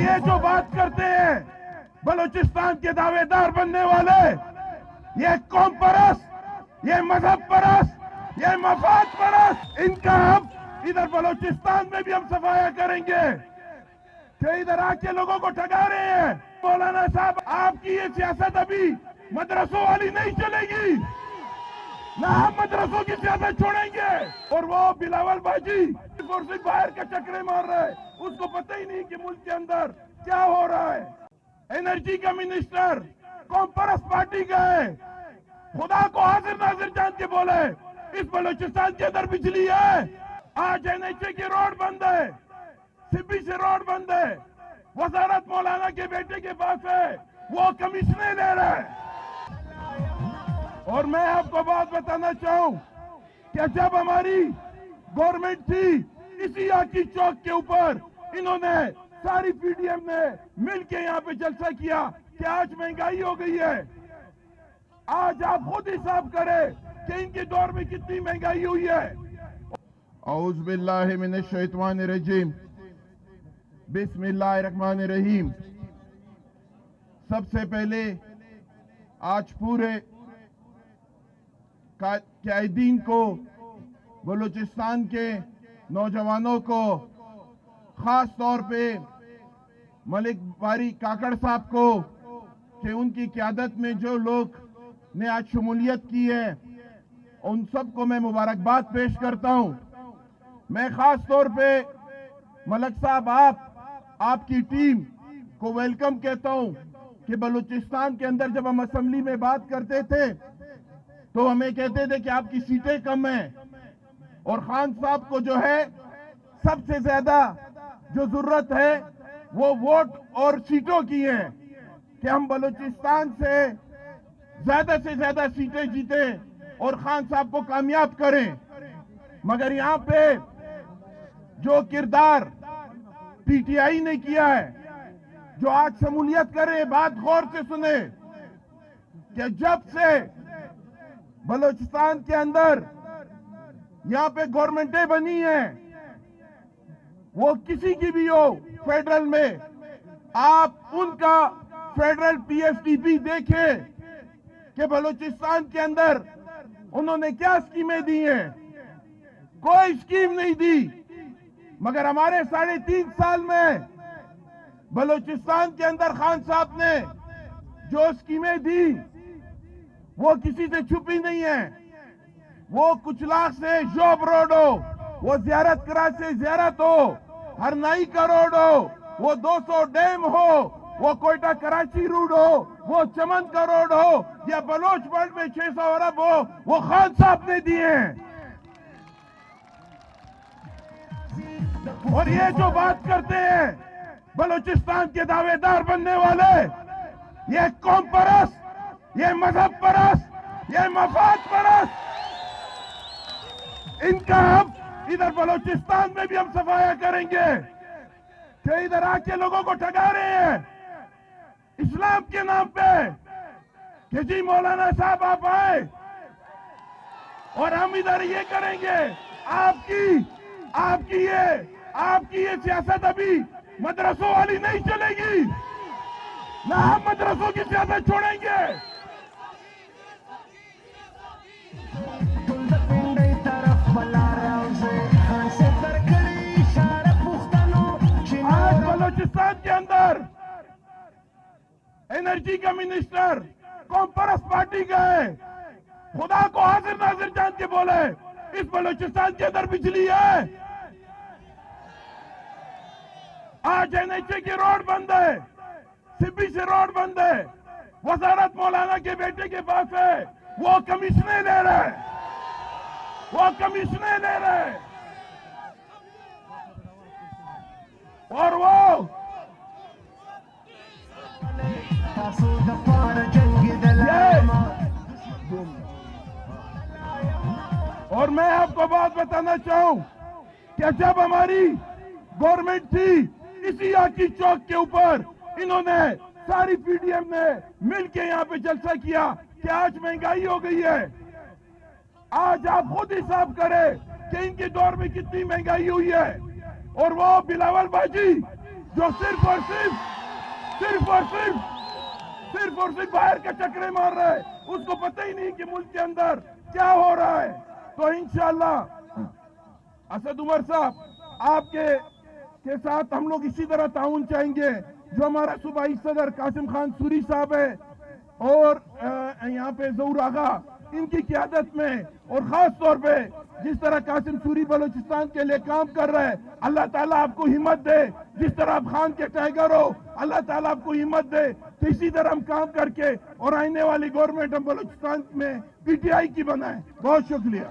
یہ جو بات کرتے ہیں بلوچستان کے دعوے دار بننے والے، یہ قوم پرست، یہ مذہب پرست، یہ مفاد پرست، ان کا ہم ادھر بلوچستان میں بھی ہم صفایا کریں گے کہ ادھر آ کے لوگوں کو ٹھگا رہے ہیں۔ مولانا صاحب، آپ کی یہ سیاست ابھی مدرسوں والی نہیں چلے گی، نہ ہم مدرسوں کی سیاست چھوڑیں گے۔ اور وہ بلاول باجی فورسی باہر کا چکرے مار رہا ہے، اس کو پتہ ہی نہیں کہ ملک کے اندر کیا ہو رہا ہے۔ انرجی کا منسٹر قوم پرست پارٹی کا ہے، خدا کو حاضر ناظر جان کے بولے اس بلوچستان کے اندر بجلی ہے۔ آج NHA کی روڈ بند ہے، سبی سے روڈ بند ہے، وزارت مولانا کے بیٹے کے پاس ہے، وہ کمیشنیں لے رہا ہے۔ اور میں آپ کو بات بتانا چاہوں کہ جب ہماری گورنمنٹ تھی، اسی آکی چوک کے اوپر انہوں نے ساری PDM نے مل کے یہاں پہ جلسہ کیا کہ آج مہنگائی ہو گئی ہے۔ آج آپ خود حساب کریں کہ ان کے دور میں کتنی مہنگائی ہوئی ہے۔ اعوذ باللہ من الشیطان الرجیم، بسم اللہ الرحمن الرحیم۔ سب سے پہلے آج پورے قائدین کو، بلوچستان کے نوجوانوں کو، خاص طور پہ ملک باری کاکڑ صاحب کو، کہ ان کی قیادت میں جو لوگ نے آج شمولیت کی ہے، ان سب کو میں مبارکباد پیش کرتا ہوں۔ میں خاص طور پہ ملک صاحب، آپ کی ٹیم کو ویلکم کہتا ہوں کہ بلوچستان کے اندر جب ہم اسمبلی میں بات کرتے تھے تو ہمیں کہتے تھے کہ آپ کی سیٹیں کم ہیں، اور خان صاحب کو جو ہے سب سے زیادہ جو ضرورت ہے وہ ووٹ اور سیٹوں کی ہے کہ ہم بلوچستان سے زیادہ سیٹیں جیتیں اور خان صاحب کو کامیاب کریں۔ مگر یہاں پہ جو کردار PTI نے کیا ہے، جو آج شمولیت کرے، بات غور سے سنے کہ جب سے بلوچستان کے اندر یہاں پہ گورنمنٹیں بنی ہیں، وہ کسی کی بھی ہو فیڈرل میں، آپ ان کا فیڈرل PFTP دیکھیں کہ بلوچستان کے اندر انہوں نے کیا اسکیمیں دی ہیں۔ کوئی اسکیم نہیں دی، مگر ہمارے 3.5 سال میں بلوچستان کے اندر خان صاحب نے جو اسکیمیں دی وہ کسی سے چھپی نہیں ہیں۔ وہ کچھ لاکھ سے شوب روڈ ہو، وہ زیارت کراج سے زیارت ہو، ہرنائی کا روڈ ہو، وہ 200 ڈیم ہو، وہ کوئٹہ کراچی روڈ ہو، وہ چمن کا روڈ ہو، یا بلوچ بلٹ میں 600 ارب ہو، وہ خان صاحب نے دیے ہیں۔ اور یہ جو بات کرتے ہیں بلوچستان کے دعوے دار بننے والے، یہ قوم پرست، یہ مذہب پرست، یہ مفاد پرست، ان کا ہم ادھر بلوچستان میں بھی ہم صفایا کریں گے کہ ادھر آ کے لوگوں کو ٹھگا رہے ہیں اسلام کے نام پہ کہ جی مولانا صاحب آپ آئے اور ہم ادھر یہ کریں گے۔ آپ کی یہ سیاست ابھی مدرسوں والی نہیں چلے گی، نہ ہم مدرسوں کی سیاست چھوڑیں گے۔ آج بلوچستان کے اندر انرجی کا منسٹر قوم پرست پارٹی کا ہے، خدا کو حاضر ناظر جان کے بولے اس بلوچستان کے اندر بجلی ہے۔ آج NHA کی روڈ بند ہے، سبی سے روڈ بند ہے، وزارت مولانا کے بیٹے کے پاس ہے، وہ کمیشنیں لے رہا ہے، اور اور میں آپ کو بات بتانا چاہوں کہ جب ہماری گورنمنٹ تھی، اسی آکی چوک کے اوپر انہوں نے ساری PDM نے مل کے یہاں پہ جلسہ کیا کہ آج مہنگائی ہو گئی ہے۔ آج آپ خود حساب کریں کہ ان کے دور میں کتنی مہنگائی ہوئی ہے۔ اور وہ بلاول باجی جو صرف اور صرف باہر کے چکرے مار رہا ہے، اس کو پتہ ہی نہیں کہ ملک کے اندر کیا ہو رہا ہے. تو انشاءاللہ اسد عمر صاحب آپ کے ساتھ ہم لوگ اسی طرح تعاون چاہیں گے. جو ہمارا صوبائی صدر قاسم خان سوری صاحب ہے اور یہاں پہ ظہور آغا، ان کی قیادت میں، اور خاص طور پہ جس طرح قاسم سوری بلوچستان کے لیے کام کر رہا ہے، اللہ تعالیٰ آپ کو ہمت دے. جس طرح آپ خان کے ٹائیگر ہو، اللہ تعالیٰ آپ کو ہمت دے. تو اسی طرح ہم کام کر کے اور آنے والی گورنمنٹ ہم بلوچستان میں PTI کی بنائیں. بہت شکریہ.